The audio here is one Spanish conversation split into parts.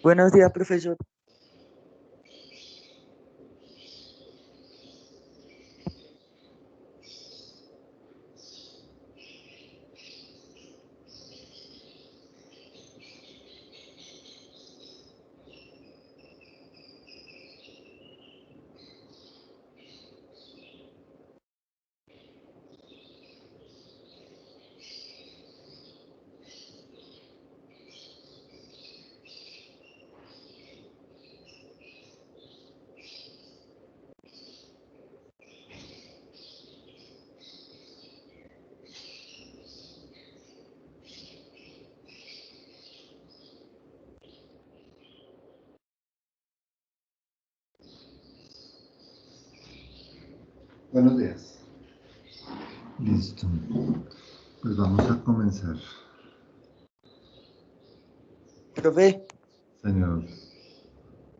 Buenos días, profesor. Buenos días. Listo. Pues vamos a comenzar. Profe, Señor,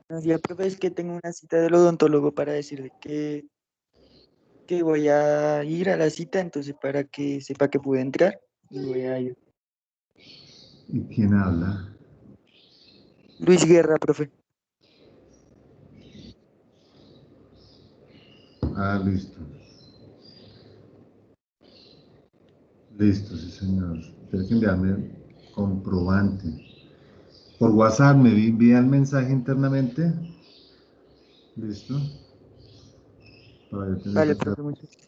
buenos días, profe. Es que tengo una cita del odontólogo para decirle que voy a ir a la cita, entonces para que sepa que pude entrar y voy a ir. ¿y quién habla? Luis Guerra, profe. Ah, listo. Listo, sí, señor. Tiene que enviarme comprobante. Por WhatsApp me envía el mensaje internamente. Listo. Para yo tener Vale, esa. profe, muchas gracias.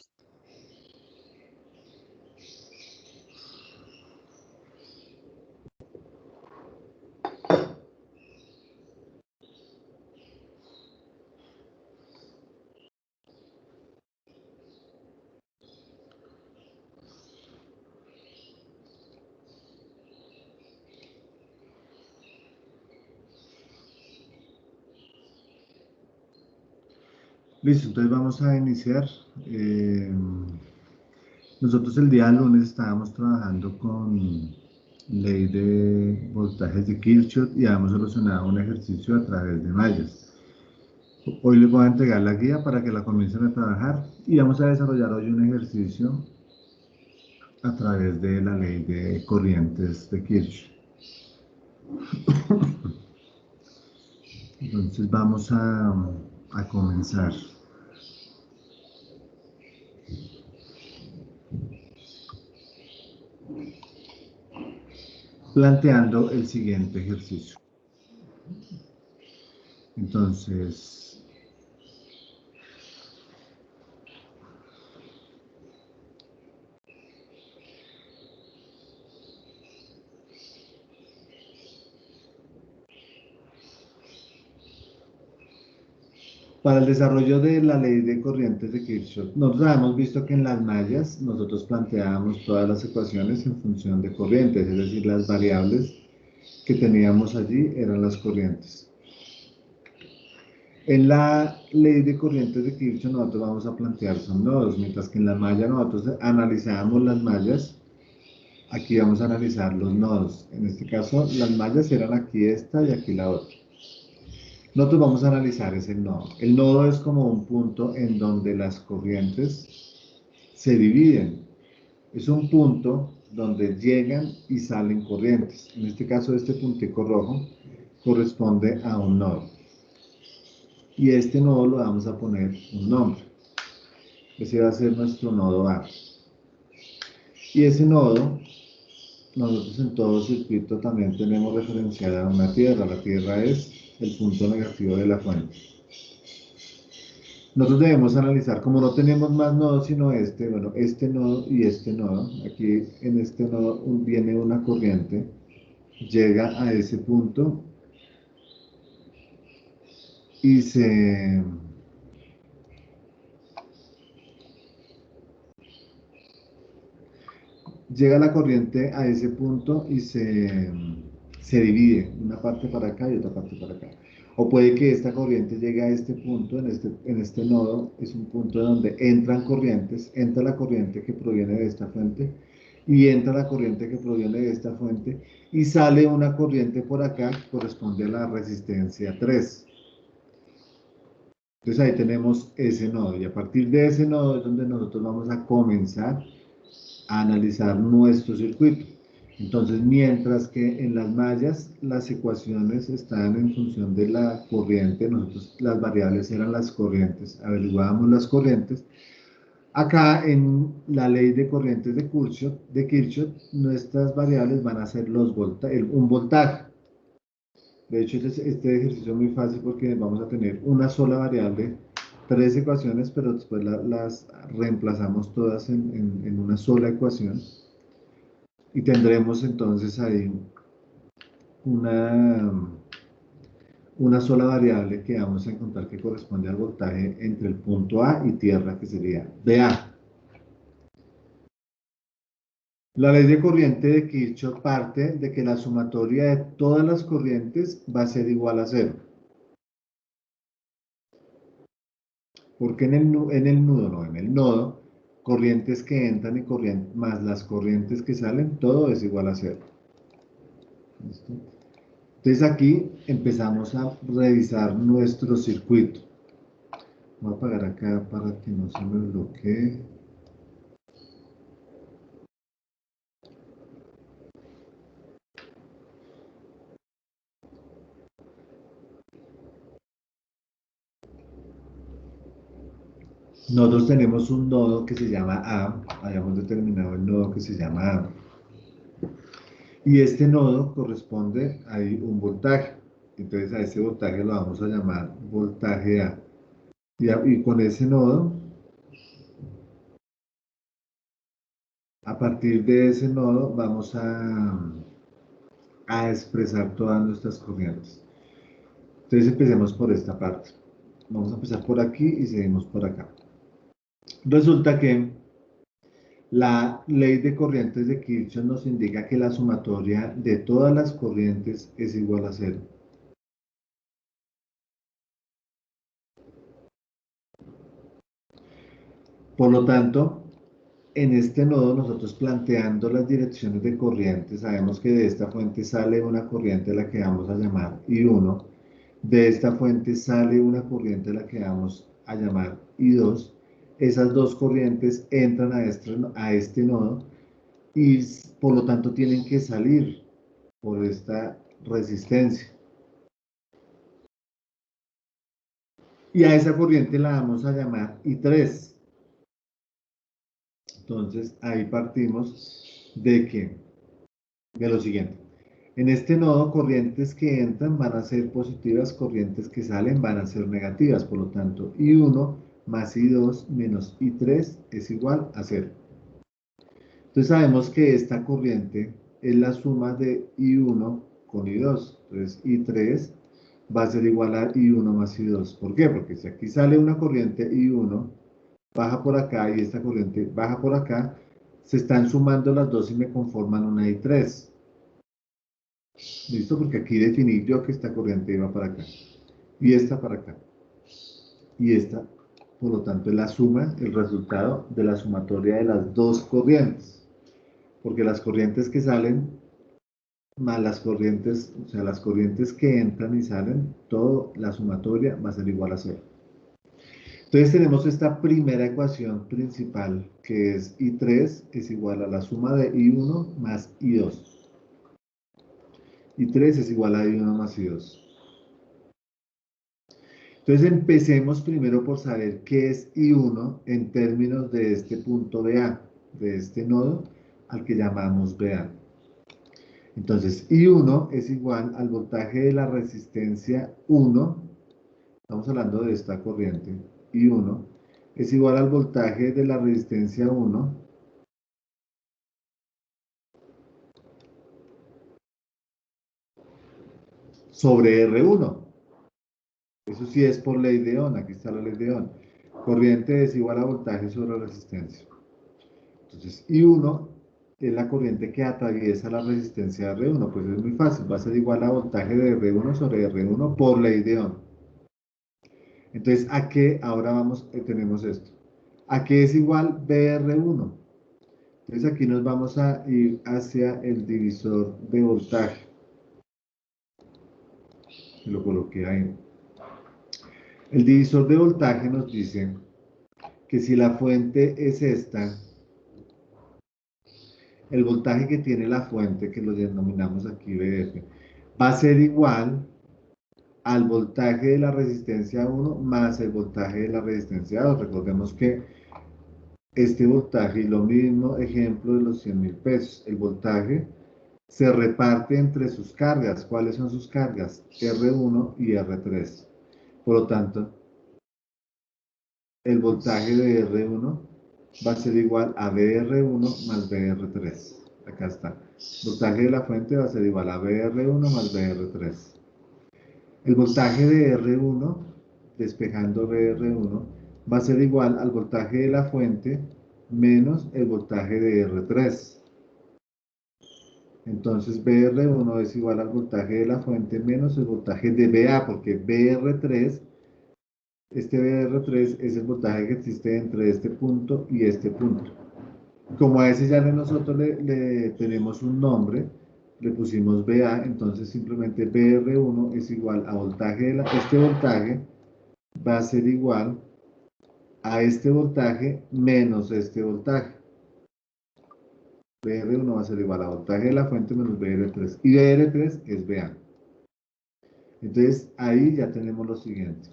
Listo, entonces vamos a iniciar. Nosotros el día lunes estábamos trabajando con ley de voltajes de Kirchhoff y habíamos solucionado un ejercicio a través de mallas. Hoy les voy a entregar la guía para que la comiencen a trabajar y vamos a desarrollar hoy un ejercicio a través de la ley de corrientes de Kirchhoff. Entonces vamos a comenzar. Planteando el siguiente ejercicio. Entonces, para el desarrollo de la ley de corrientes de Kirchhoff, nosotros hemos visto que en las mallas nosotros planteábamos todas las ecuaciones en función de corrientes, es decir, las variables que teníamos allí eran las corrientes. En la ley de corrientes de Kirchhoff nosotros vamos a plantear son nodos, mientras que en la malla nosotros analizábamos las mallas, aquí vamos a analizar los nodos. En este caso las mallas eran aquí esta y aquí la otra. Nosotros vamos a analizar ese nodo. El nodo es como un punto en donde las corrientes se dividen. Es un punto donde llegan y salen corrientes. En este caso este puntico rojo corresponde a un nodo. Y este nodo lo vamos a poner un nombre. Ese va a ser nuestro nodo A. Y ese nodo, nosotros en todo circuito también tenemos referenciada una tierra. La tierra es el punto negativo de la fuente. Nosotros debemos analizar, como no tenemos más nodos sino este, bueno, este nodo y este nodo, aquí en este nodo viene una corriente, llega a ese punto y llega la corriente a ese punto y se divide, una parte para acá y otra parte para acá. O puede que esta corriente llegue a este punto, en este nodo es un punto donde entran corrientes, entra la corriente que proviene de esta fuente y entra la corriente que proviene de esta fuente y sale una corriente por acá que corresponde a la resistencia 3. Entonces ahí tenemos ese nodo y a partir de ese nodo es donde nosotros vamos a comenzar a analizar nuestro circuito. Entonces, mientras que en las mallas las ecuaciones están en función de la corriente, nosotros las variables eran las corrientes, averiguábamos las corrientes. Acá en la ley de corrientes de Kirchhoff, nuestras variables van a ser un voltaje. De hecho, este ejercicio es muy fácil porque vamos a tener una sola variable, tres ecuaciones, pero después las reemplazamos todas en una sola ecuación y tendremos entonces ahí una, una sola variable que vamos a encontrar que corresponde al voltaje entre el punto A y tierra, que sería BA. La ley de corriente de Kirchhoff parte de que la sumatoria de todas las corrientes va a ser igual a cero. Porque en el nodo, corrientes que entran y más las corrientes que salen, todo es igual a cero. ¿Listo? Entonces aquí empezamos a revisar nuestro circuito. Voy a apagar acá para que no se me bloquee. Nosotros tenemos un nodo que se llama A, habíamos determinado el nodo que se llama A, y este nodo corresponde a un voltaje, entonces a ese voltaje lo vamos a llamar voltaje A, y con ese nodo, a partir de ese nodo vamos a expresar todas nuestras corrientes. Entonces empecemos por esta parte, vamos a empezar por aquí y seguimos por acá. Resulta que la ley de corrientes de Kirchhoff nos indica que la sumatoria de todas las corrientes es igual a cero. Por lo tanto, en este nodo nosotros planteando las direcciones de corriente, sabemos que de esta fuente sale una corriente a la que vamos a llamar I1, de esta fuente sale una corriente a la que vamos a llamar I2, esas dos corrientes entran a este nodo y por lo tanto tienen que salir por esta resistencia. Y a esa corriente la vamos a llamar I3. Entonces ahí partimos de lo siguiente. En este nodo, corrientes que entran van a ser positivas, corrientes que salen van a ser negativas. Por lo tanto, I1 más I2 menos I3 es igual a 0. Entonces sabemos que esta corriente es la suma de I1 con I2. Entonces I3 va a ser igual a I1 más I2. ¿Por qué? Porque si aquí sale una corriente I1, baja por acá y esta corriente baja por acá, se están sumando las dos y me conforman una I3. ¿Listo? Porque aquí definí yo que esta corriente iba para acá. Y esta para acá. Y esta, por lo tanto, es la suma, el resultado de la sumatoria de las dos corrientes. Porque las corrientes que salen, más las corrientes, o sea, las corrientes que entran y salen, toda la sumatoria va a ser igual a cero. Entonces tenemos esta primera ecuación principal, que es I3 es igual a la suma de I1 más I2. I3 es igual a I1 más I2. Entonces empecemos primero por saber qué es I1 en términos de este punto BA, de este nodo al que llamamos BA. Entonces I1 es igual al voltaje de la resistencia 1, estamos hablando de esta corriente, I1 es igual al voltaje de la resistencia 1 sobre R1. Eso sí es por ley de Ohm, aquí está la ley de Ohm. Corriente es igual a voltaje sobre resistencia. Entonces, I1 es la corriente que atraviesa la resistencia de R1. Pues es muy fácil, va a ser igual a voltaje de R1 sobre R1 por ley de Ohm. Entonces, ¿a qué ahora tenemos esto? ¿A qué es igual BR1? Entonces aquí nos vamos a ir hacia el divisor de voltaje. Lo coloqué ahí. El divisor de voltaje nos dice que si la fuente es esta, el voltaje que tiene la fuente, que lo denominamos aquí VF, va a ser igual al voltaje de la resistencia 1 más el voltaje de la resistencia 2. Recordemos que este voltaje, y lo mismo ejemplo de los 100.000 pesos, el voltaje se reparte entre sus cargas. ¿Cuáles son sus cargas? R1 y R3. Por lo tanto, el voltaje de R1 va a ser igual a BR1 más BR3. Acá está. El voltaje de la fuente va a ser igual a BR1 más BR3. El voltaje de R1, despejando BR1, va a ser igual al voltaje de la fuente menos el voltaje de R3. Entonces BR1 es igual al voltaje de la fuente menos el voltaje de BA, porque BR3, este BR3 es el voltaje que existe entre este punto y este punto. Como a ese ya nosotros le tenemos un nombre, le pusimos BA, entonces simplemente BR1 es igual a voltaje de este voltaje va a ser igual a este voltaje menos este voltaje. BR1 va a ser igual a voltaje de la fuente menos BR3. Y BR3 es BA. Entonces ahí ya tenemos lo siguiente.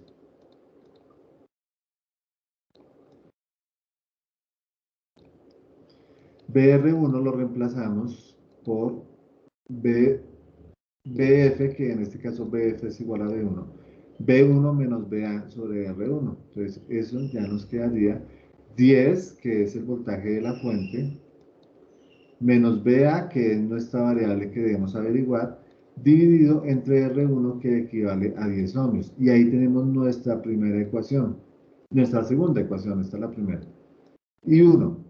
BR1 lo reemplazamos por BF, que en este caso BF es igual a B1. B1 menos BA sobre R1. Entonces eso ya nos quedaría 10, que es el voltaje de la fuente, menos BA, que es nuestra variable que debemos averiguar, dividido entre R1, que equivale a 10 ohmios. Y ahí tenemos nuestra primera ecuación. Nuestra segunda ecuación, esta es la primera. Y 1.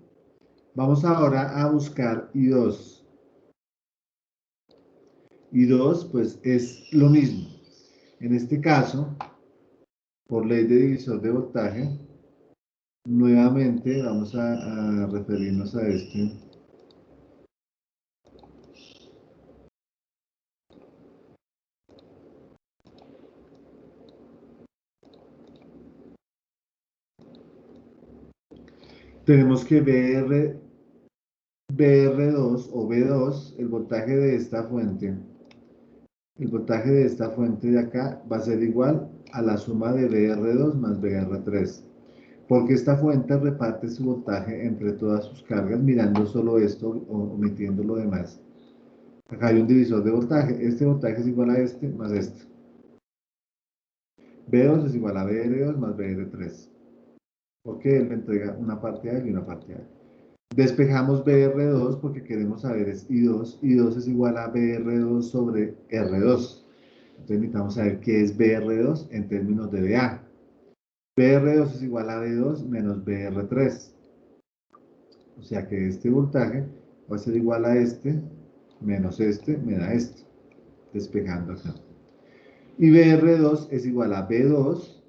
Vamos ahora a buscar I2. I2, pues es lo mismo. En este caso, por ley de divisor de voltaje, nuevamente vamos a referirnos a este. Tenemos que BR2 o B2, el voltaje de esta fuente, el voltaje de esta fuente de acá va a ser igual a la suma de BR2 más BR3. Porque esta fuente reparte su voltaje entre todas sus cargas, mirando solo esto o omitiendo lo demás. Acá hay un divisor de voltaje. Este voltaje es igual a este más este. B2 es igual a BR2 más BR3. Porque él me entrega una parte A y una parte A. Despejamos BR2 porque queremos saber es I2. I2 es igual a BR2 sobre R2. Entonces necesitamos saber qué es BR2 en términos de BA. BR2 es igual a B2 menos BR3. O sea que este voltaje va a ser igual a este menos este me da este. Despejando acá. Y BR2 es igual a B2,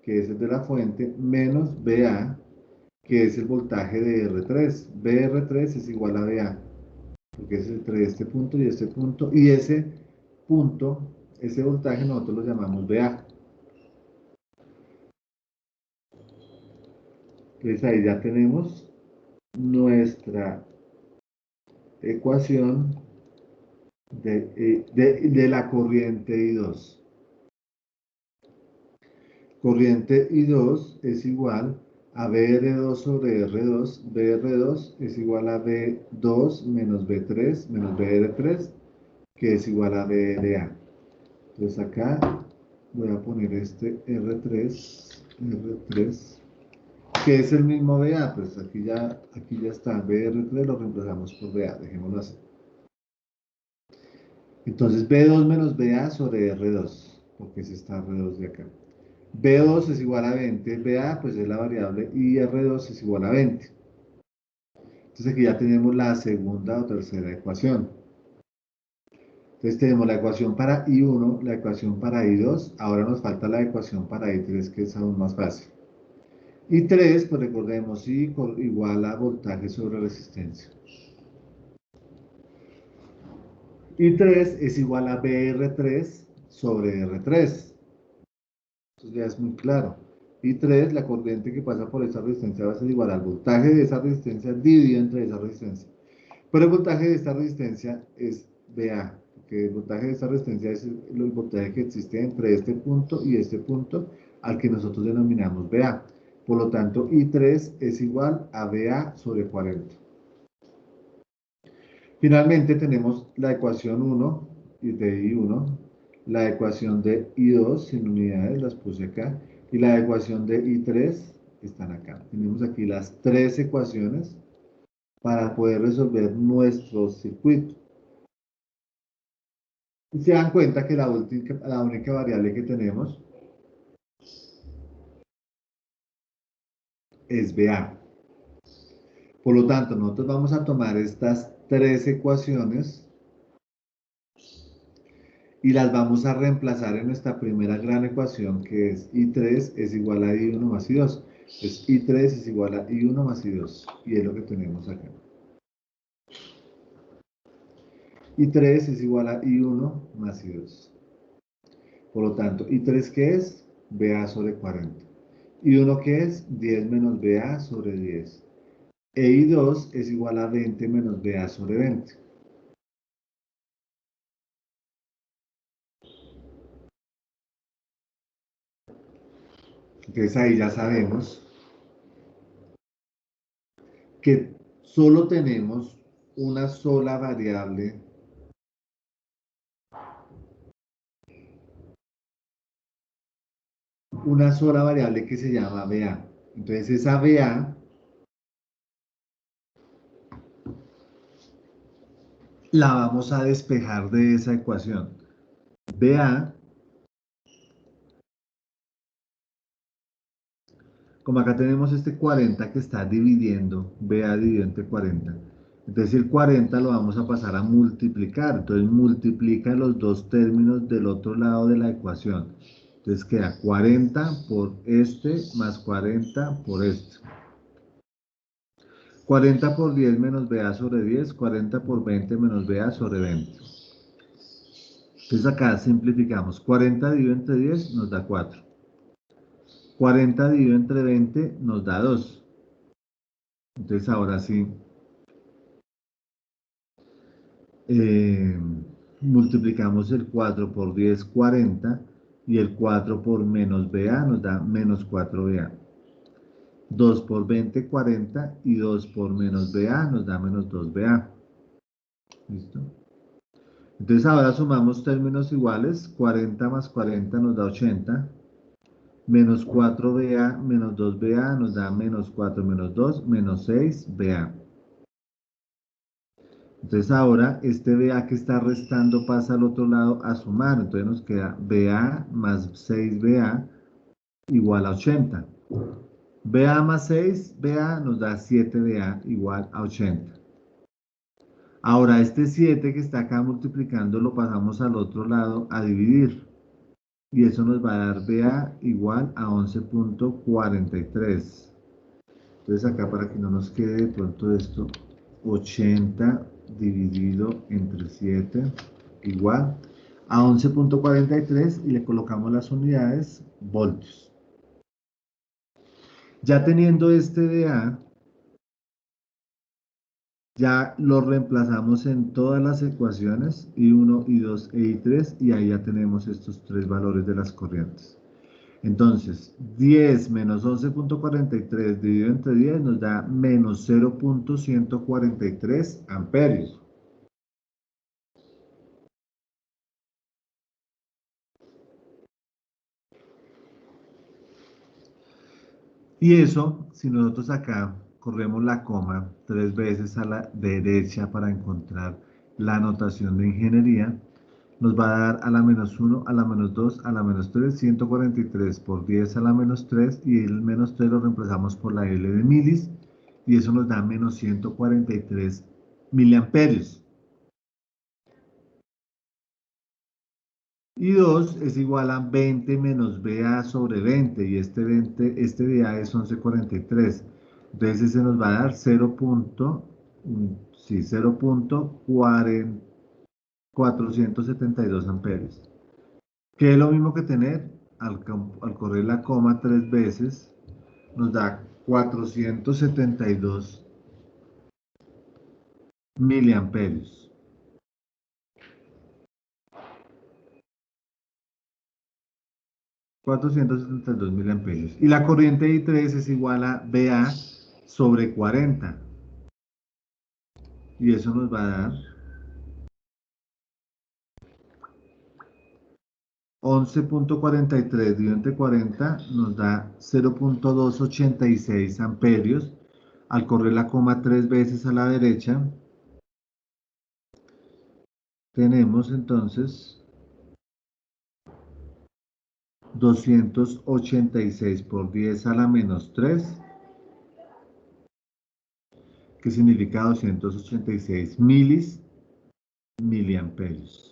que es el de la fuente, menos BA, que es el voltaje de R3. BR3 es igual a BA, porque es entre este punto y este punto. Y ese punto, ese voltaje nosotros lo llamamos BA. Entonces ahí ya tenemos nuestra ecuación de la corriente I2. Corriente I2 es igual a BR2 sobre R2. BR2 es igual a B2 menos B3 menos BR3, que es igual a BRA. Entonces acá voy a poner este R3, que es el mismo BA. Pues aquí ya está. BR3 lo reemplazamos por BA, dejémoslo así. Entonces B2 menos BA sobre R2, porque es esta R2 de acá. B2 es igual a 20, BA pues es la variable y R2 es igual a 20. Entonces aquí ya tenemos la segunda o tercera ecuación. Entonces tenemos la ecuación para I1, la ecuación para I2, ahora nos falta la ecuación para I3, que es aún más fácil. I3, pues recordemos, I igual a voltaje sobre resistencia. I3 es igual a BR3 sobre R3. Entonces ya es muy claro. I3, la corriente que pasa por esa resistencia va a ser igual al voltaje de esa resistencia dividido entre esa resistencia. Pero el voltaje de esta resistencia es VA, porque el voltaje de esta resistencia es el voltaje que existe entre este punto y este punto, al que nosotros denominamos VA. Por lo tanto, I3 es igual a VA sobre 40. Finalmente tenemos la ecuación 1 de I1, la ecuación de I2 sin unidades, las puse acá, y la ecuación de I3 están acá. Tenemos aquí las tres ecuaciones para poder resolver nuestro circuito. Y se dan cuenta que la única variable que tenemos es VA. Por lo tanto, nosotros vamos a tomar estas tres ecuaciones y las vamos a reemplazar en nuestra primera gran ecuación, que es I3 es igual a I1 más I2. Entonces, I3 es igual a I1 más I2. Y es lo que tenemos acá. I3 es igual a I1 más I2. Por lo tanto, I3 ¿qué es? VA sobre 40. I1 ¿qué es? 10 menos VA sobre 10. E I2 es igual a 20 menos VA sobre 20. Entonces ahí ya sabemos que solo tenemos una sola variable, que se llama VA. Entonces esa VA la vamos a despejar de esa ecuación. VA, como acá tenemos este 40 que está dividiendo, VA dividido entre 40. Entonces el 40 lo vamos a pasar a multiplicar. Entonces multiplica los dos términos del otro lado de la ecuación. Entonces queda 40 por este más 40 por este. 40 por 10 menos BA sobre 10, 40 por 20 menos BA sobre 20. Entonces acá simplificamos. 40 dividido entre 10 nos da 4. 40 dividido entre 20 nos da 2. Entonces ahora sí, eh, multiplicamos el 4 por 10, 40, y el 4 por menos BA nos da menos 4BA. 2 por 20, 40, y 2 por menos BA nos da menos 2BA. ¿Listo? Entonces ahora sumamos términos iguales. 40 más 40 nos da 80. Menos 4BA menos 2BA nos da menos 4 menos 2, menos 6BA. Entonces ahora este BA que está restando pasa al otro lado a sumar. Entonces nos queda BA más 6BA igual a 80. BA más 6BA nos da 7BA igual a 80. Ahora este 7 que está acá multiplicando lo pasamos al otro lado a dividir. Y eso nos va a dar BA igual a 11.43. Entonces acá para que no nos quede de pronto esto, 80 dividido entre 7 igual a 11.43 y le colocamos las unidades voltios. Ya teniendo este BA, ya lo reemplazamos en todas las ecuaciones, I1, I2 e I3, y ahí ya tenemos estos tres valores de las corrientes. Entonces, 10 menos 11.43 dividido entre 10 nos da menos 0.143 amperios. Y eso, si nosotros acá corremos la coma 3 veces a la derecha para encontrar la notación de ingeniería, nos va a dar a la menos 1, a la menos 2, a la menos 3, 143 por 10 a la menos 3, y el menos 3 lo reemplazamos por la L de milis, y eso nos da menos 143 miliamperios. Y 2 es igual a 20 menos BA sobre 20, y este BA es 1143. Entonces ese nos va a dar 0.472 amperios, que es lo mismo que tener al correr la coma 3 veces, nos da 472 miliamperios. 472 miliamperios. Y la corriente I3 es igual a BA sobre 40. Y eso nos va a dar 11.43 dividido entre 40 nos da 0.286 amperios. Al correr la coma 3 veces a la derecha, tenemos entonces 286 por 10 a la menos 3, que significa 286 miliamperios.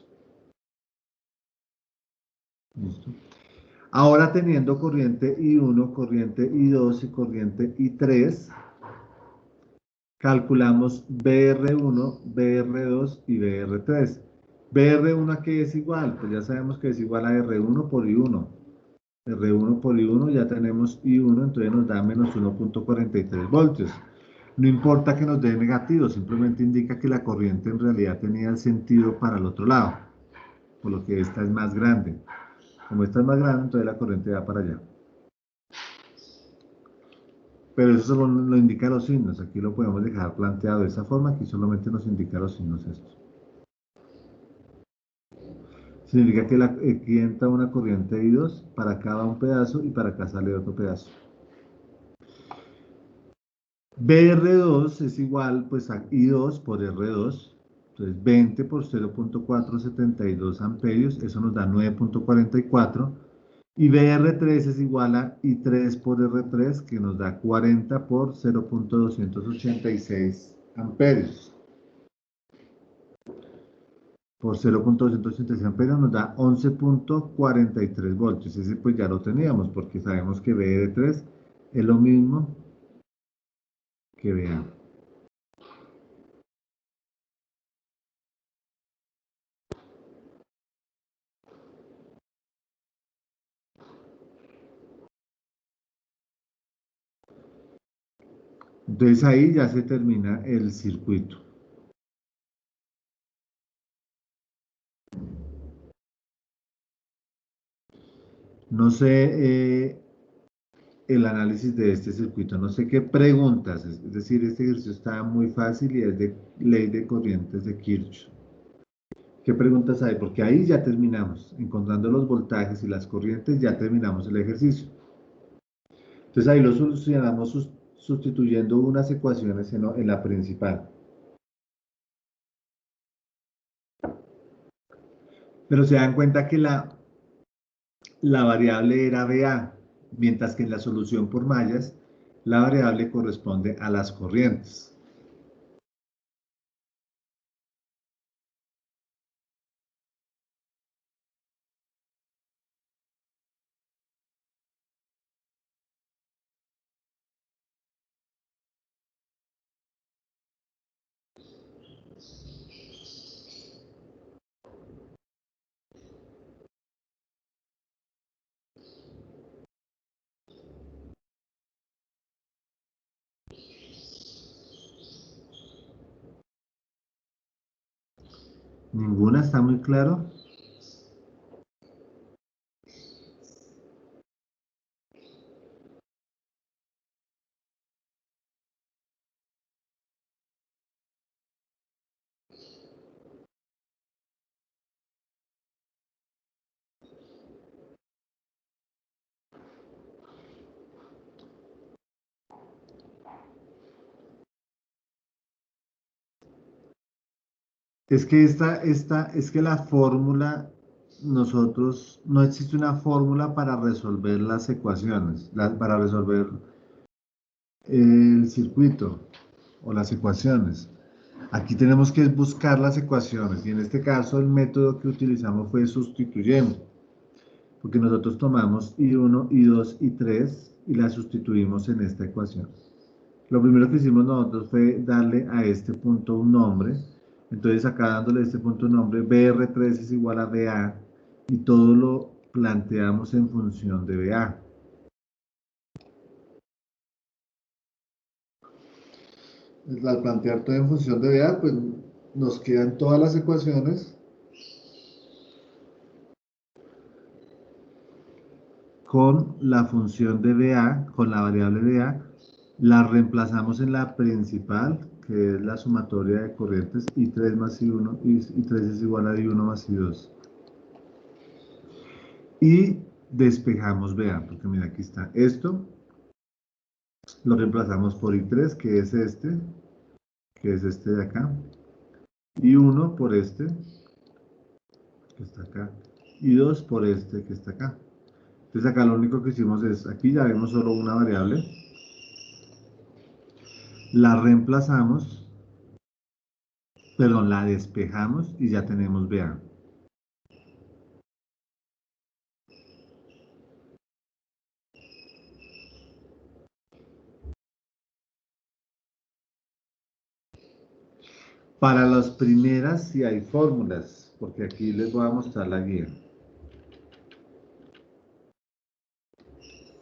¿Listo? Ahora teniendo corriente I1, corriente I2 y corriente I3, calculamos BR1, BR2 y BR3. ¿BR1 a qué es igual? Pues ya sabemos que es igual a R1 por I1. R1 por I1 ya tenemos I1, entonces nos da menos 1.43 voltios. No importa que nos dé negativo, simplemente indica que la corriente en realidad tenía el sentido para el otro lado, por lo que esta es más grande. Como esta es más grande, entonces la corriente va para allá. Pero eso solo lo indica los signos. Aquí lo podemos dejar planteado de esa forma. Aquí solamente nos indica los signos estos. Significa que aquí entra una corriente I2, para acá va un pedazo y para acá sale otro pedazo. BR2 es igual pues a I2 por R2. Entonces 20 por 0.472 amperios, eso nos da 9.44. Y BR3 es igual a I3 por R3, que nos da 40 por 0.286 amperios. Por 0.286 amperios nos da 11.43 voltios. Ese pues ya lo teníamos, porque sabemos que BR3 es lo mismo que BA. Entonces ahí ya se termina el circuito. No sé el análisis de este circuito, no sé qué preguntas, es decir, este ejercicio está muy fácil y es de ley de corrientes de Kirchhoff. ¿Qué preguntas hay? Porque ahí ya terminamos, encontrando los voltajes y las corrientes, ya terminamos el ejercicio. Entonces ahí lo solucionamos sustituyendo unas ecuaciones en la principal. Pero se dan cuenta que la variable era BA, mientras que en la solución por mallas, la variable corresponde a las corrientes. ¿Ninguna está muy claro? Es que es que la fórmula, no existe una fórmula para resolver las ecuaciones, para resolver el circuito o las ecuaciones. Aquí tenemos que buscar las ecuaciones y en este caso el método que utilizamos fue sustituyendo, porque nosotros tomamos I1, I2, I3 y las sustituimos en esta ecuación. Lo primero que hicimos nosotros fue darle a este punto un nombre. Entonces acá dándole a este punto un nombre, BR3 es igual a BA y todo planteamos en función de BA. Al plantear todo en función de BA, pues nos quedan todas las ecuaciones con la función de BA, con la variable BA, la reemplazamos en la principal, que es la sumatoria de corrientes I3 más I1, I3 es igual a I1 más I2. Y despejamos BA, porque mira, aquí está esto, lo reemplazamos por I3, que es este de acá, I1 por este, que está acá, y 2 por este, que está acá. Entonces acá lo único que hicimos es, aquí ya vemos solo una variable, la reemplazamos, perdón, la despejamos y ya tenemos BA. Para las primeras sí hay fórmulas, porque aquí les voy a mostrar la guía.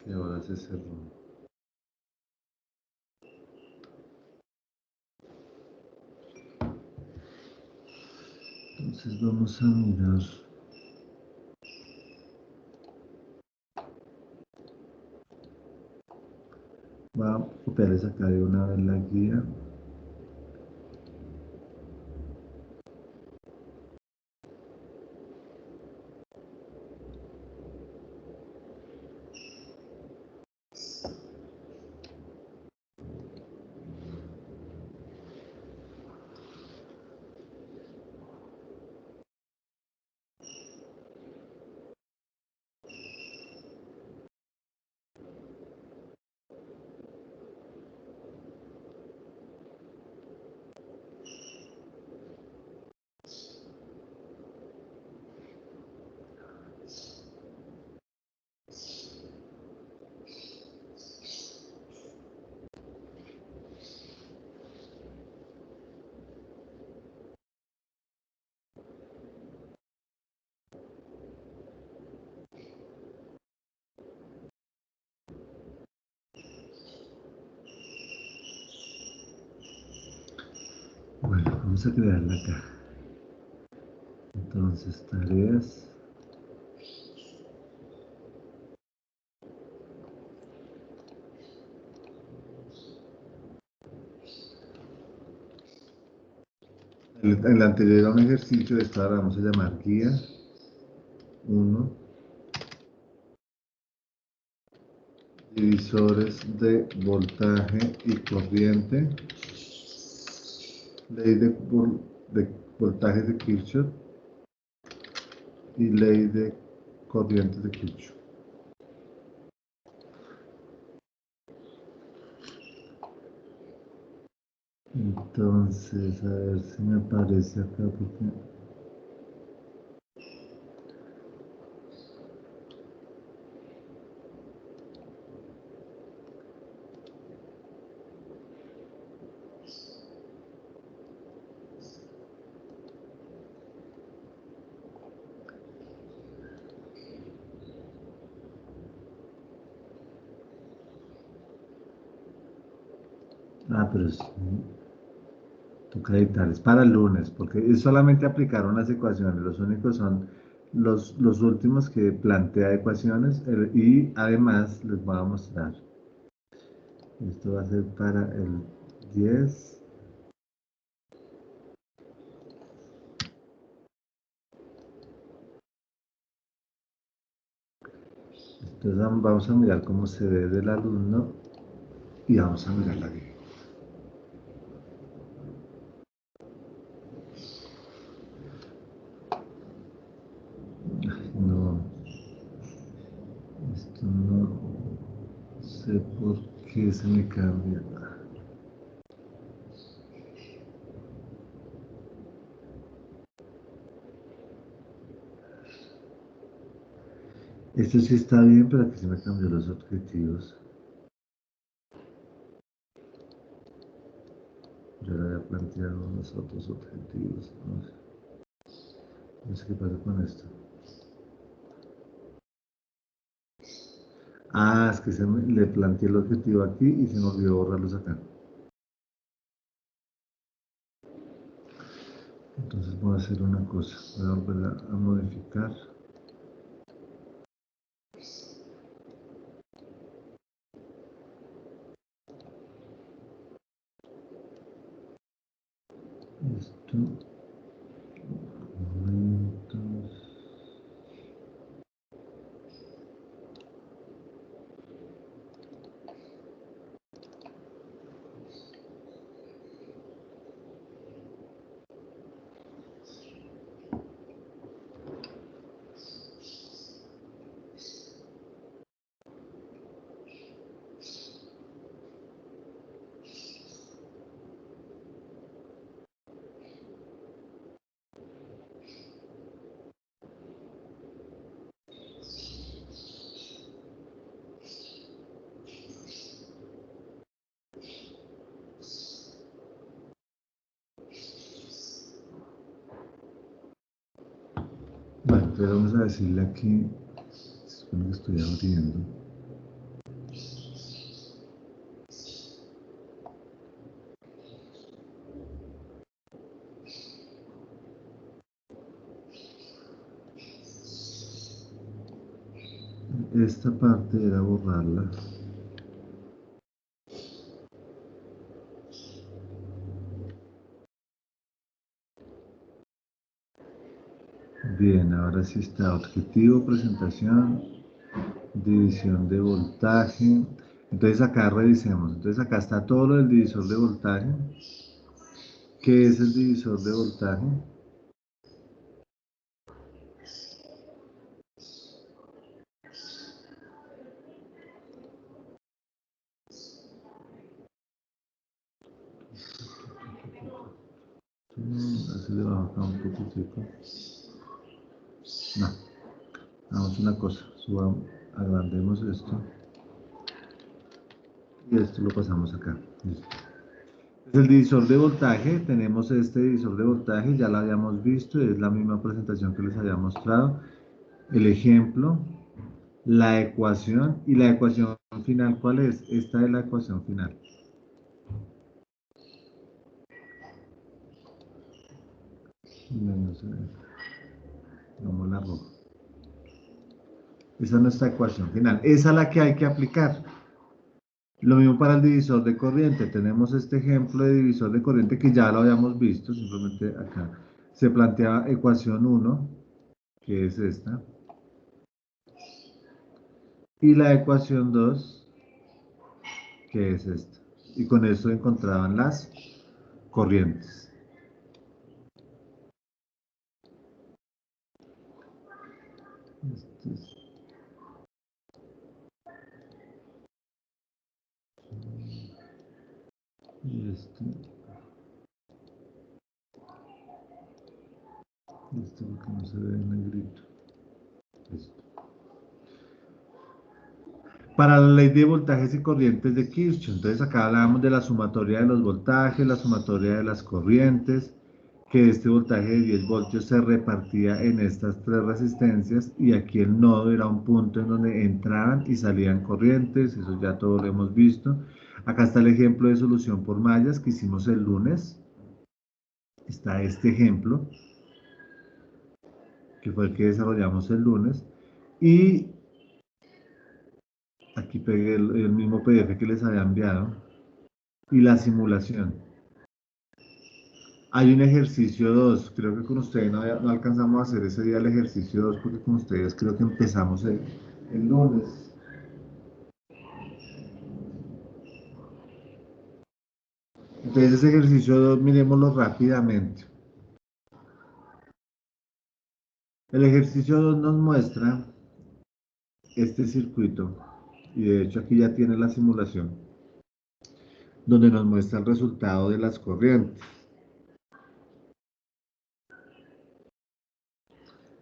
Que ahora se cerró. Entonces vamos a mirar. Voy a copiarles acá de una vez la guía. Bueno, vamos a crearla acá. Entonces, tareas. En el anterior era un ejercicio, esta ahora vamos a llamar guía 1. Divisores de voltaje y corriente. Ley de voltaje de Kirchhoff y ley de corrientes de Kirchhoff. Entonces, a ver si me aparece acá porque... pero toca editar, es para el lunes, porque es solamente aplicar unas ecuaciones, los únicos son los últimos que plantea ecuaciones y además les voy a mostrar. Esto va a ser para el 10. Entonces vamos a mirar cómo se ve del alumno y vamos a mirar la guía. No, esto no sé por qué se me cambia. Esto sí está bien, pero aquí se me cambió los objetivos. Yo le había planteado unos otros objetivos. No sé qué pasa con esto. Ah, es que le planteé el objetivo aquí y se me olvidó borrarlos acá. Entonces voy a hacer una cosa, voy a volver a modificar. Esto, momentos. Bueno, entonces vamos a decirle aquí, se supone que estoy abriendo. Esta parte era borrarla. Bien, ahora sí está objetivo, presentación, división de voltaje. Entonces acá revisemos. Entonces acá está todo lo del divisor de voltaje. ¿Qué es el divisor de voltaje? Así le bajo acá un poquitico. No, hagamos una cosa. Subamos, agrandemos esto. Y esto lo pasamos acá. Listo. El divisor de voltaje, tenemos este divisor de voltaje, ya lo habíamos visto, es la misma presentación que les había mostrado. El ejemplo, la ecuación y la ecuación final, ¿cuál es? Esta es la ecuación final. No se ve. Vamos la roja. Esa es nuestra ecuación final. Esa es la que hay que aplicar. Lo mismo para el divisor de corriente. Tenemos este ejemplo de divisor de corriente que ya lo habíamos visto, simplemente acá. Se plantea ecuación 1, que es esta. Y la ecuación 2, que es esta. Y con eso encontraban las corrientes. Este es, y este porque no se ve en negrito. Esto. Para la ley de voltajes y corrientes de Kirchhoff, entonces acá hablábamos de la sumatoria de los voltajes, la sumatoria de las corrientes, que este voltaje de 10 voltios se repartía en estas tres resistencias y aquí el nodo era un punto en donde entraban y salían corrientes, eso ya todo lo hemos visto. Acá está el ejemplo de solución por mallas que hicimos el lunes, está este ejemplo, que fue el que desarrollamos el lunes, y aquí pegué el mismo PDF que les había enviado, y la simulación. Hay un ejercicio 2, creo que con ustedes no alcanzamos a hacer ese día el ejercicio 2 porque con ustedes creo que empezamos el lunes. Entonces ese ejercicio 2 miremoslo rápidamente. El ejercicio 2 nos muestra este circuito y de hecho aquí ya tiene la simulación donde nos muestra el resultado de las corrientes.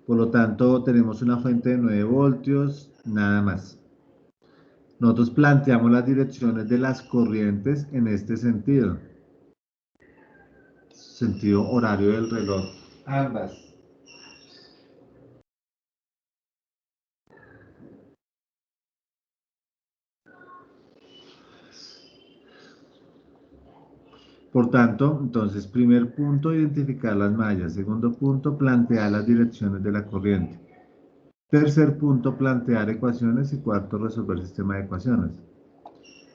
Por lo tanto tenemos una fuente de 9 voltios, nada más. Nosotros planteamos las direcciones de las corrientes en este sentido. Sentido horario del reloj. Ambas. Por tanto, entonces, primer punto, identificar las mallas. Segundo punto, plantear las direcciones de la corriente. Tercer punto, plantear ecuaciones. Y cuarto, resolver sistema de ecuaciones.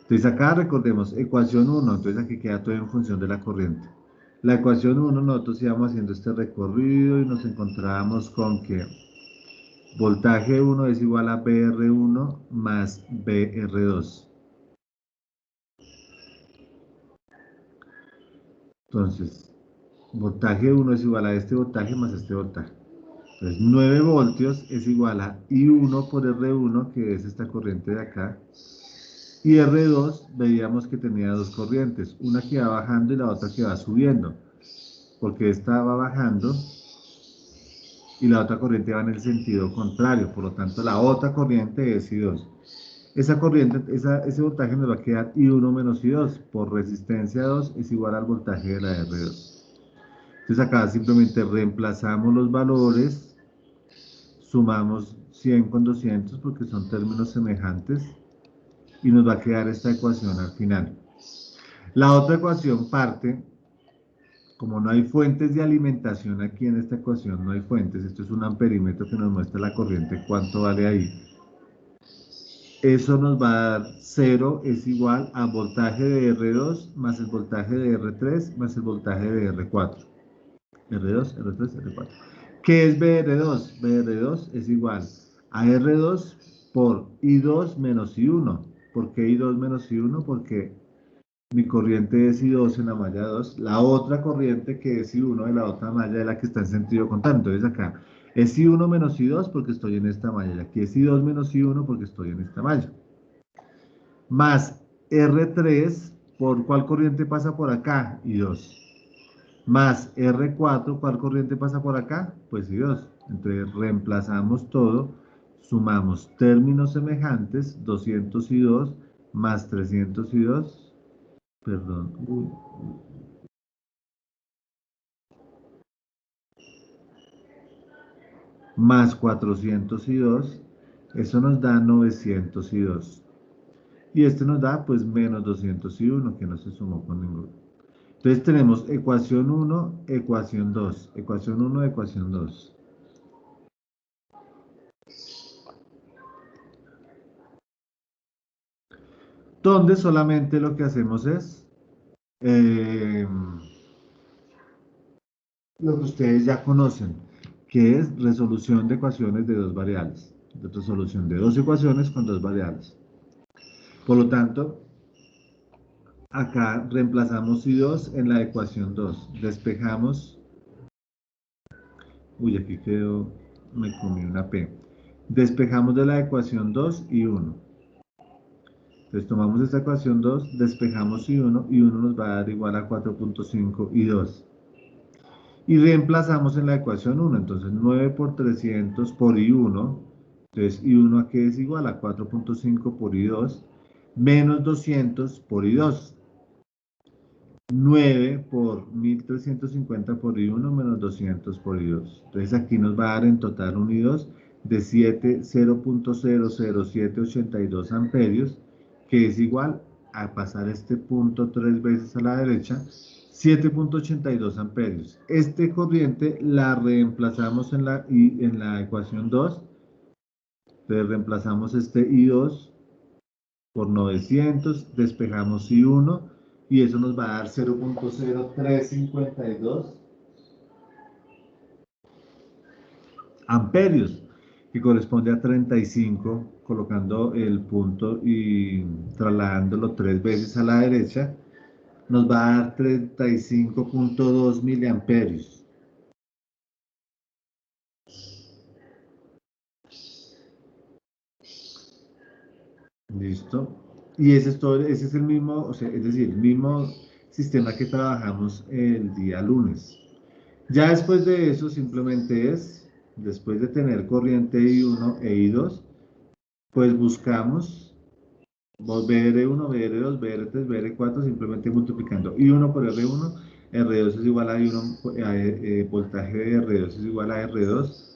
Entonces acá recordemos, ecuación 1, entonces aquí queda todo en función de la corriente. La ecuación 1, nosotros íbamos haciendo este recorrido y nos encontrábamos con que voltaje 1 es igual a BR1 más BR2. Entonces, voltaje 1 es igual a este voltaje más este voltaje. Entonces, 9 voltios es igual a I1 por R1, que es esta corriente de acá. Y R2 veíamos que tenía dos corrientes, una que va bajando y la otra que va subiendo, porque esta va bajando y la otra corriente va en el sentido contrario, por lo tanto la otra corriente es I2. Esa corriente, ese voltaje nos va a quedar I1 menos I2, por resistencia 2 es igual al voltaje de la R2. Entonces acá simplemente reemplazamos los valores, sumamos 100 con 200 porque son términos semejantes y nos va a quedar esta ecuación al final. La otra ecuación parte, como no hay fuentes de alimentación aquí en esta ecuación, no hay fuentes, esto es un amperímetro que nos muestra la corriente, cuánto vale ahí. Eso nos va a dar 0 es igual a voltaje de R2 más el voltaje de R3 más el voltaje de R4. R2, R3, R4. ¿Qué es BR2? BR2 es igual a R2 por I2 menos I1. ¿Por qué I2 menos I1? Porque mi corriente es I2 en la malla 2. La otra corriente que es I1 de la otra malla es la que está en sentido contrario. Entonces acá es I1 menos I2 porque estoy en esta malla. Y aquí es I2 menos I1 porque estoy en esta malla. Más R3, ¿por cuál corriente pasa por acá? I2. Más R4, ¿cuál corriente pasa por acá? Pues I2. Entonces reemplazamos todo, sumamos términos semejantes, 202 más 302, perdón, más 402, eso nos da 902. Y este nos da pues menos 201, que no se sumó con ninguno. Entonces tenemos ecuación 1, ecuación 2, ecuación 1, ecuación 2. Donde solamente lo que hacemos es eh, lo que ustedes ya conocen, que es resolución de ecuaciones de dos variables. Resolución de dos ecuaciones con dos variables. Por lo tanto, acá reemplazamos I2 en la ecuación 2. Despejamos. Uy, aquí quedó, me comí una P. Despejamos de la ecuación 2 y 1. Entonces tomamos esta ecuación 2, despejamos I1 y 1 nos va a dar igual a 4.5 y 2. Y reemplazamos en la ecuación 1, entonces 9 por 300 por I1, entonces I1 aquí es igual a 4.5 por I2, menos 200 por I2. 9 por 1350 por I1 menos 200 por I2. Entonces aquí nos va a dar en total un I2 de 0.00782 amperios, que es igual a pasar este punto 3 veces a la derecha, 7.82 amperios. Este corriente la reemplazamos en la ecuación 2. Entonces reemplazamos este I2 por 900, despejamos I1 y eso nos va a dar 0.0352 amperios, que corresponde a 35, colocando el punto y trasladándolo 3 veces a la derecha, nos va a dar 35.2 miliamperios. ¿Listo? Y ese es el mismo, o sea, es decir, el mismo sistema que trabajamos el día lunes. Ya después de eso, simplemente es, después de tener corriente I1 e I2, pues buscamos BR1, BR2, BR3, BR4, simplemente multiplicando I1 por R1, R2 es igual a I1, voltaje de R2 es igual a R2,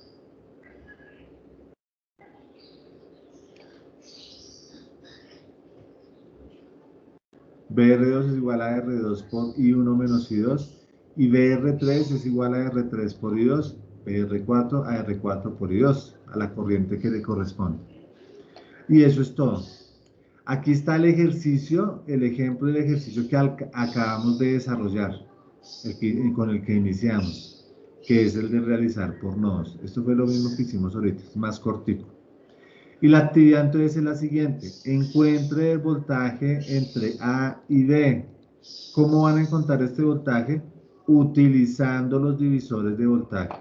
BR2 es igual a R2 por I1 menos I2 y BR3 es igual a R3 por I2, BR4 a R4 por I2, a la corriente que le corresponde. Y eso es todo. Aquí está el ejercicio, el ejemplo del ejercicio que acabamos de desarrollar, con el que iniciamos, que es el de realizar por nodos. Esto fue lo mismo que hicimos ahorita, es más cortico. Y la actividad entonces es la siguiente: encuentre el voltaje entre A y B. ¿Cómo van a encontrar este voltaje? Utilizando los divisores de voltaje.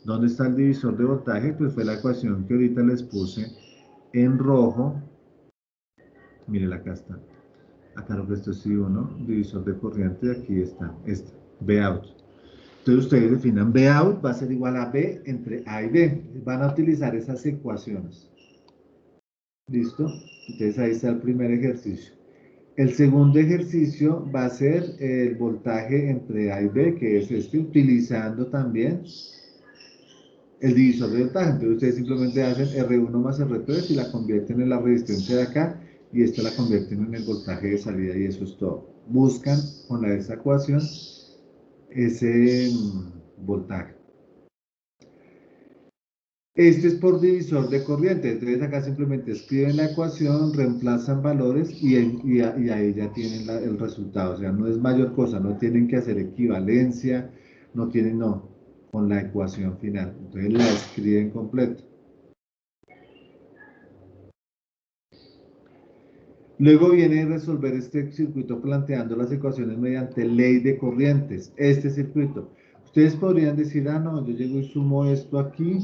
¿Dónde está el divisor de voltaje? Pues fue la ecuación que ahorita les puse en rojo. Miren, acá está. Acá lo que esto es I1, divisor de corriente, aquí está, este, Bout. Entonces ustedes definan Bout va a ser igual a B entre A y B. Van a utilizar esas ecuaciones. ¿Listo? Entonces ahí está el primer ejercicio. El segundo ejercicio va a ser el voltaje entre A y B, que es este, utilizando también el divisor de voltaje. Entonces ustedes simplemente hacen R1 más R3 y la convierten en la resistencia de acá y esta la convierten en el voltaje de salida y eso es todo. Buscan con esa ecuación ese voltaje. Este es por divisor de corriente, entonces acá simplemente escriben la ecuación, reemplazan valores y ahí ya tienen el resultado. O sea, no es mayor cosa, no tienen que hacer equivalencia, no, con la ecuación final. Entonces la escriben completa. Luego viene a resolver este circuito planteando las ecuaciones mediante ley de corrientes. Este circuito. Ustedes podrían decir, ah, no, yo llego y sumo esto aquí,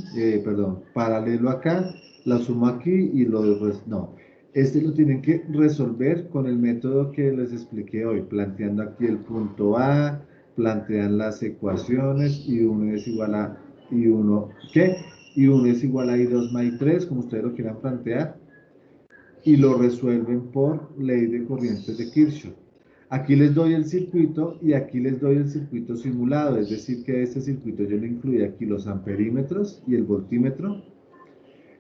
paralelo acá, la sumo aquí y lo demás. No, este lo tienen que resolver con el método que les expliqué hoy, planteando aquí el punto A, plantean las ecuaciones y uno es igual a I1, ¿qué? Y1 es igual a I2 más I3, como ustedes lo quieran plantear y lo resuelven por ley de corrientes de Kirchhoff. Aquí les doy el circuito y aquí les doy el circuito simulado, es decir que a este circuito yo le incluí aquí los amperímetros y el voltímetro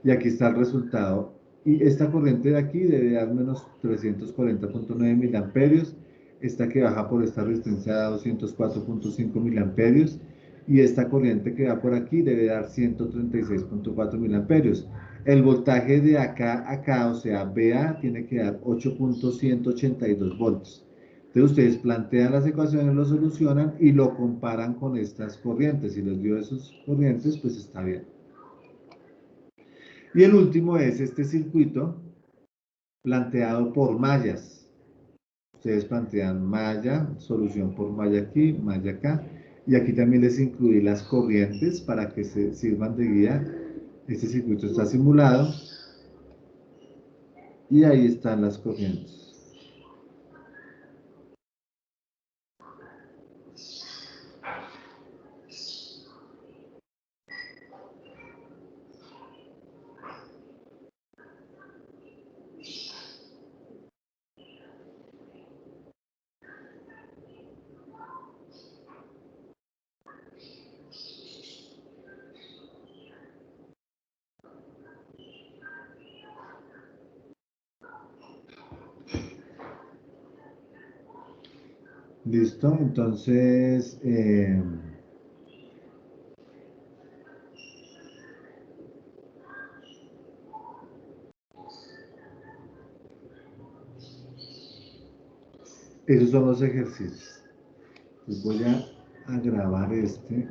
y aquí está el resultado. Y esta corriente de aquí debe dar menos 340.9 miliamperios, esta que baja por esta resistencia da 204.5 miliamperios y esta corriente que va por aquí debe dar 136.4 miliamperios. El voltaje de acá a acá, o sea, BA, tiene que dar 8.182 voltios. Entonces ustedes plantean las ecuaciones, lo solucionan y lo comparan con estas corrientes. Si les dio esas corrientes, pues está bien. Y el último es este circuito planteado por mallas. Ustedes plantean malla, solución por malla aquí, malla acá. Y aquí también les incluí las corrientes para que se sirvan de guía. Este circuito está simulado. Y ahí están las corrientes. ¿Listo? Entonces, esos son los ejercicios. Les voy a grabar este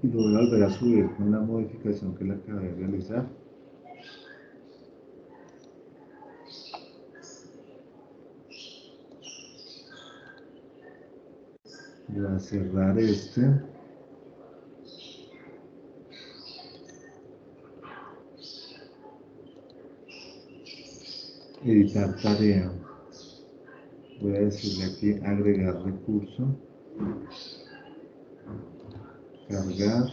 y lo voy a volver a subir con la modificación que le acabé de realizar. Voy a cerrar este. Editar tarea. Voy a decirle aquí agregar recurso. Cargar.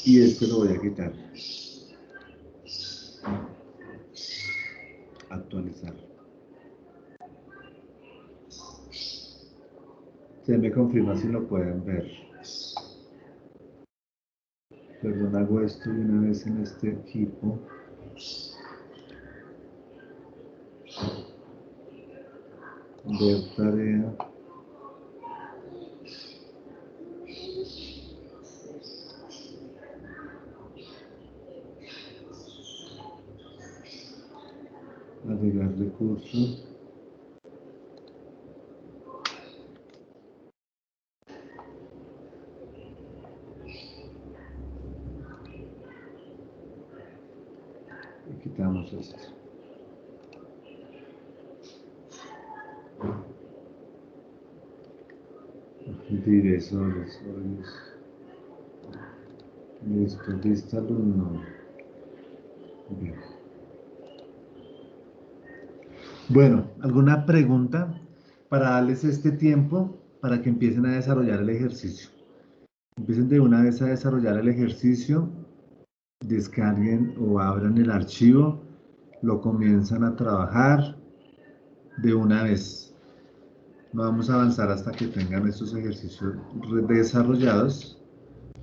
Y este lo voy a quitar. actualizar. Se me confirma si lo pueden ver. Perdón, hago esto de una vez en este equipo. Ver tarea. Agregar recursos. Y quitamos esto. Directores. Listo, lista alumno. Bien. Bueno, ¿alguna pregunta para darles este tiempo para que empiecen a desarrollar el ejercicio? Empiecen de una vez a desarrollar el ejercicio, descarguen o abran el archivo, lo comienzan a trabajar de una vez. No vamos a avanzar hasta que tengan estos ejercicios desarrollados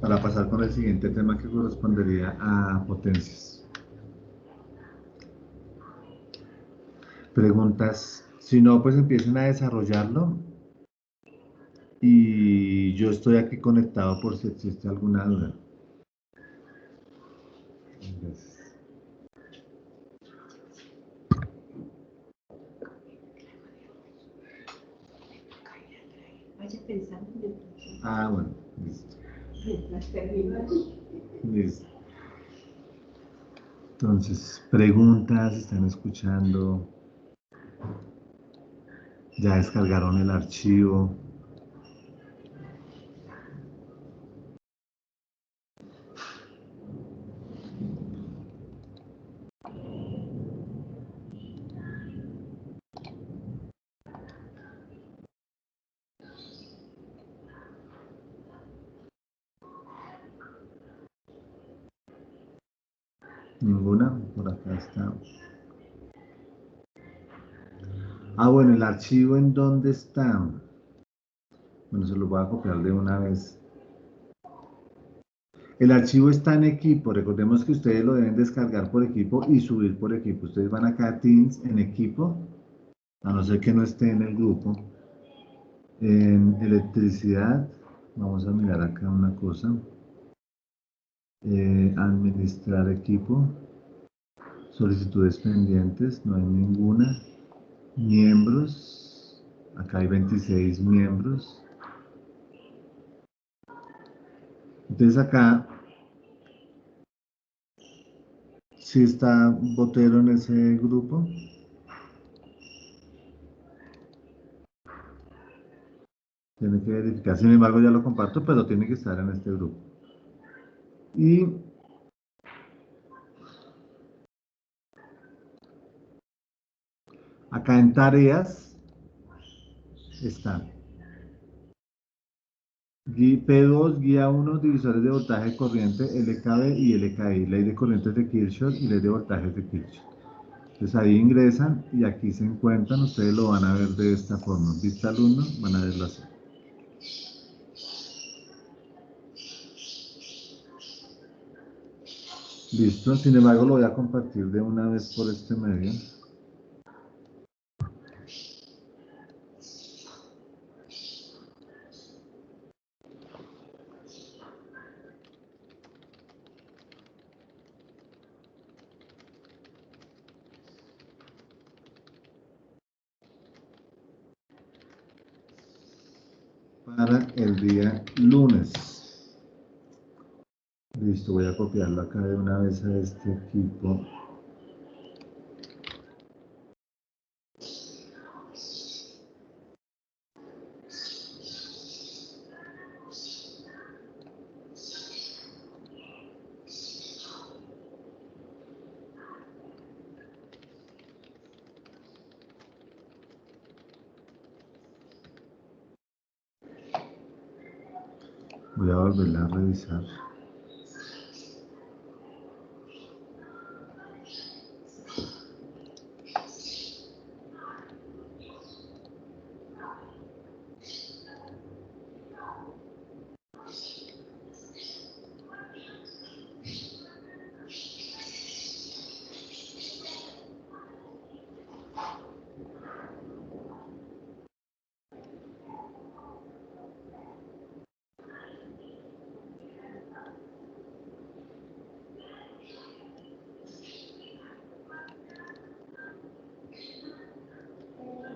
para pasar con el siguiente tema que correspondería a potencias. Preguntas, si no, pues empiecen a desarrollarlo y yo estoy aquí conectado por si existe alguna duda. Gracias. Vaya pensando en el Ah, bueno, listo. Listo. Entonces, preguntas, están escuchando, ya descargaron el archivo. Ninguna, por acá está. Ah, bueno, el archivo en dónde está. Bueno, se lo voy a copiar de una vez. El archivo está en equipo. Recordemos que ustedes lo deben descargar por equipo y subir por equipo. Ustedes van acá a Teams en equipo, a no ser que no esté en el grupo. En electricidad, vamos a mirar acá una cosa. Administrar equipo. Solicitudes pendientes, no hay ninguna. Miembros, acá hay 26 miembros. Entonces acá, si está Botero en ese grupo, tiene que verificar. Sin embargo, ya lo comparto, pero tiene que estar en este grupo. Y acá en tareas están P2, guía 1, divisores de voltaje de corriente LKB y LKI, ley de corrientes de Kirchhoff y ley de voltajes de Kirchhoff. Entonces ahí ingresan y aquí se encuentran, ustedes lo van a ver de esta forma. Vista alumno, van a verlo así. Listo, sin embargo lo voy a compartir de una vez por este medio. Para el día lunes. Listo, voy a copiarlo acá de una vez a este equipo. Voy a volverla a revisar.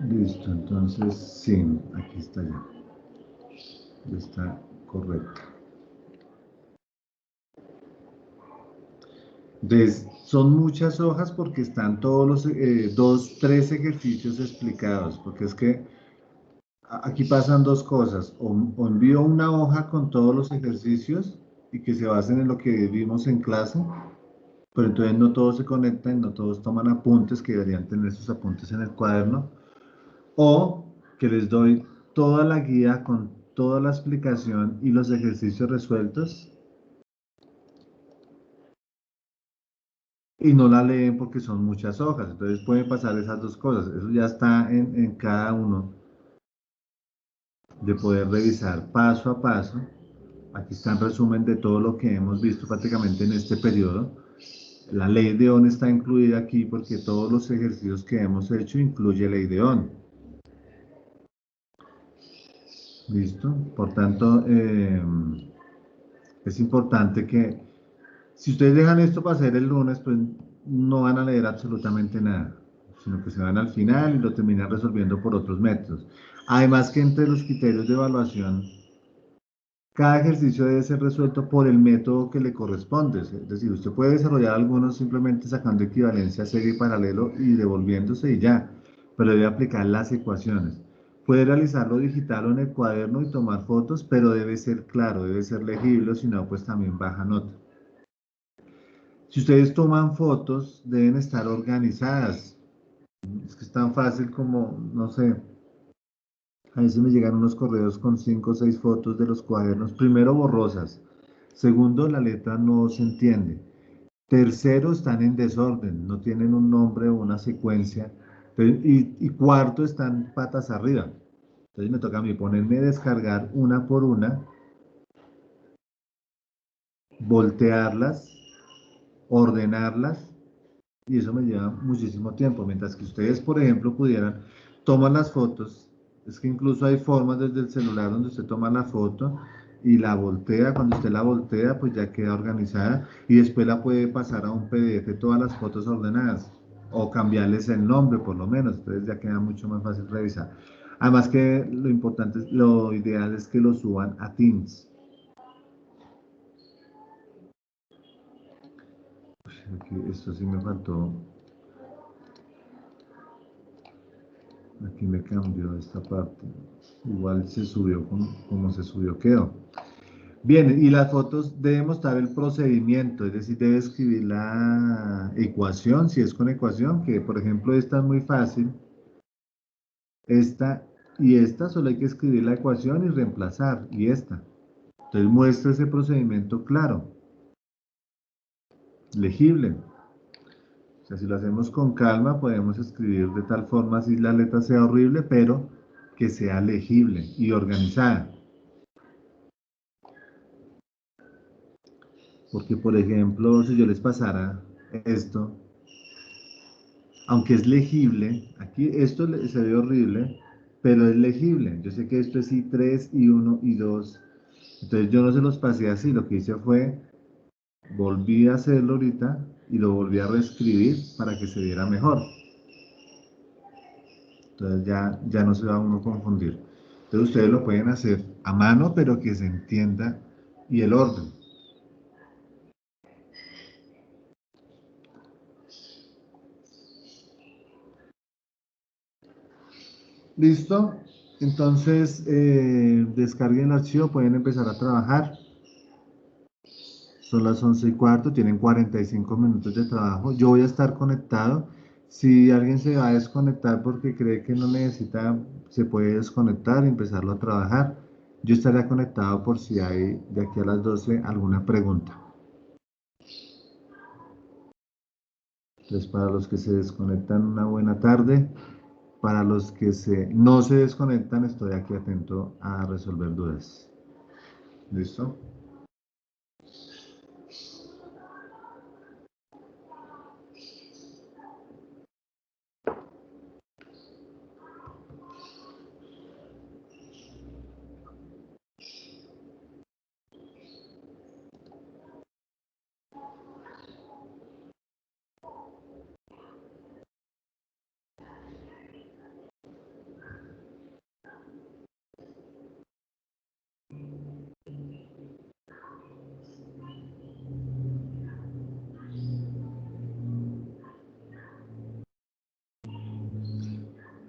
Listo, entonces sí, aquí está ya. Ya está correcto. Entonces, son muchas hojas porque están todos los tres ejercicios explicados, porque es que aquí pasan dos cosas, o envío una hoja con todos los ejercicios y que se basen en lo que vimos en clase, pero entonces no todos se conectan, no todos toman apuntes, que deberían tener sus apuntes en el cuaderno, o que les doy toda la guía con toda la explicación y los ejercicios resueltos y no la leen porque son muchas hojas. Entonces pueden pasar esas dos cosas. Eso ya está en cada uno de poder revisar paso a paso. Aquí está el resumen de todo lo que hemos visto prácticamente en este periodo. La ley de ON está incluida aquí porque todos los ejercicios que hemos hecho incluye ley de ON. ¿Listo? Por tanto, es importante que si ustedes dejan esto para hacer el lunes, pues no van a leer absolutamente nada, sino que se van al final y lo terminan resolviendo por otros métodos. Además que entre los criterios de evaluación, cada ejercicio debe ser resuelto por el método que le corresponde. Es decir, usted puede desarrollar algunos simplemente sacando equivalencia, serie y paralelo y devolviéndose y ya, pero debe aplicar las ecuaciones. Puede realizarlo digital o en el cuaderno y tomar fotos, pero debe ser claro, debe ser legible, si no, pues también baja nota. Si ustedes toman fotos, deben estar organizadas. Es que es tan fácil como, no sé, a veces me llegan unos correos con 5 o 6 fotos de los cuadernos. Primero, borrosas. Segundo, la letra no se entiende. Tercero, están en desorden, no tienen un nombre o una secuencia. Y cuarto, están patas arriba. Entonces me toca a mí ponerme a descargar una por una, voltearlas, ordenarlas, y eso me lleva muchísimo tiempo. Mientras que ustedes, por ejemplo, pudieran tomar las fotos, es que incluso hay formas desde el celular donde usted toma la foto y la voltea. Cuando usted la voltea, pues ya queda organizada y después la puede pasar a un PDF todas las fotos ordenadas o cambiarles el nombre por lo menos. Entonces ya queda mucho más fácil revisar. Además que lo importante, lo ideal es que lo suban a Teams. Aquí, esto sí me faltó. Aquí me cambió esta parte. Igual se subió como se subió, quedó. Bien, y las fotos deben mostrar el procedimiento, es decir, debe escribir la ecuación, si es con ecuación, que por ejemplo esta es muy fácil. Esta y esta solo hay que escribir la ecuación y reemplazar, y esta. Entonces muestra ese procedimiento claro, legible. O sea, si lo hacemos con calma, podemos escribir de tal forma, si la letra sea horrible, pero que sea legible y organizada. Porque, por ejemplo, si yo les pasara esto, aunque es legible, aquí esto se ve horrible, pero es legible. Yo sé que esto es I3, I1, I2. Entonces yo no se los pasé así, lo que hice fue, volví a hacerlo ahorita y lo volví a reescribir para que se viera mejor. Entonces ya no se va a uno a confundir. Entonces ustedes lo pueden hacer a mano, pero que se entienda y el orden. ¿Listo? Entonces, descarguen el archivo, pueden empezar a trabajar. Son las 11:15, tienen 45 minutos de trabajo. Yo voy a estar conectado. Si alguien se va a desconectar porque cree que no necesita, se puede desconectar y empezarlo a trabajar. Yo estaré conectado por si hay de aquí a las 12 alguna pregunta. Entonces, para los que se desconectan, una buena tarde. Para los que no se desconectan, estoy aquí atento a resolver dudas. ¿Listo?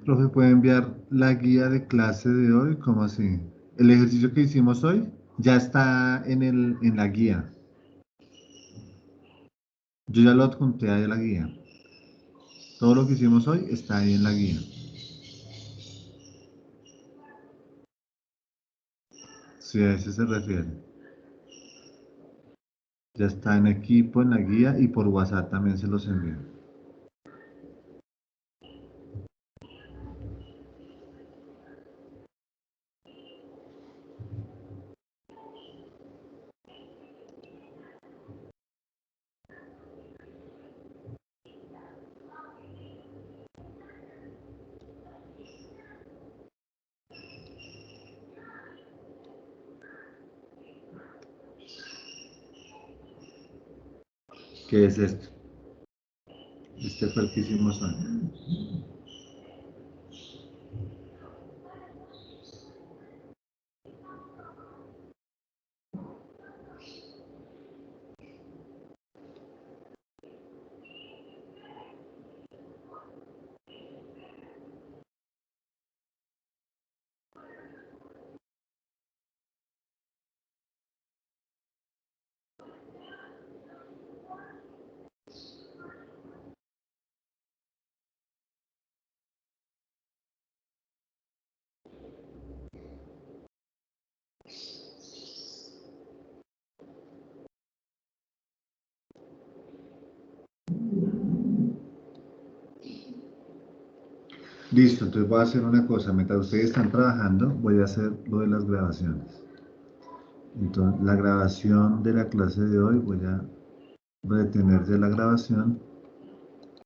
Profe, ¿puede enviar la guía de clase de hoy? ¿Cómo así? El ejercicio que hicimos hoy ya está en la guía. Yo ya lo adjunté ahí a la guía. Todo lo que hicimos hoy está ahí en la guía. Si a ese se refiere. Ya está en equipo, en la guía y por WhatsApp también se los envío. ¿Qué es esto? Este fue el que hicimos hoy. Listo, entonces voy a hacer una cosa. Mientras ustedes están trabajando, voy a hacer lo de las grabaciones. Entonces, la grabación de la clase de hoy, voy a retener ya la grabación